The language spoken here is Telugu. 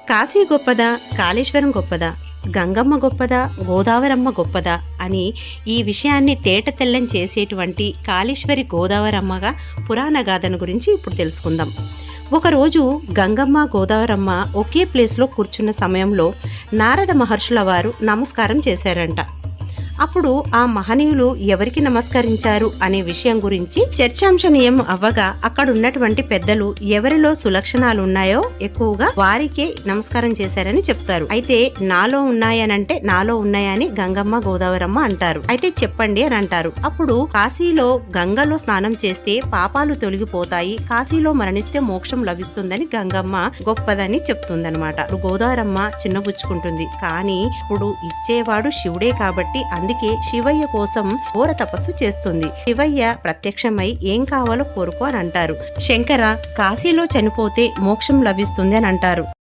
కాశీ గొప్పదా, కాళేశ్వరం గొప్పదా, గంగమ్మ గొప్పదా, గోదావరమ్మ గొప్పదా అని ఈ విషయాన్ని తేట తెల్లం చేసేటువంటి కాళేశ్వరి గోదావరమ్మగా పురాణ గాథను గురించి ఇప్పుడు తెలుసుకుందాం. ఒకరోజు గంగమ్మ గోదావరమ్మ ఒకే ప్లేస్లో కూర్చున్న సమయంలో నారద మహర్షుల వారు నమస్కారం చేశారంట. అప్పుడు ఆ మహనీయులు ఎవరికి నమస్కరించారు అనే విషయం గురించి చర్చాంశనీయం అవ్వగా అక్కడ ఉన్నటువంటి పెద్దలు ఎవరిలో సులక్షణాలు ఉన్నాయో ఎక్కువగా వారికే నమస్కారం చేశారని చెప్తారు. అయితే నాలో ఉన్నాయనంటే నాలో ఉన్నాయని గంగమ్మ గోదావరమ్మ అంటారు. అయితే చెప్పండి అని అంటారు. అప్పుడు కాశీలో గంగలో స్నానం చేస్తే పాపాలు తొలగిపోతాయి, కాశీలో మరణిస్తే మోక్షం లభిస్తుందని గంగమ్మ గొప్పదని చెప్తుందనమాట. గోదావరమ్మ చిన్నబుచ్చుకుంటుంది. కానీ ఇప్పుడు ఇచ్చేవాడు శివుడే కాబట్టి అందుకే శివయ్య కోసం ఘోర తపస్సు చేస్తుంది. శివయ్య ప్రత్యక్షమై ఏం కావాలో కోరుకో అని అంటారు. శంకర కాశీలో చనిపోతే మోక్షం లభిస్తుంది అని అంటారు.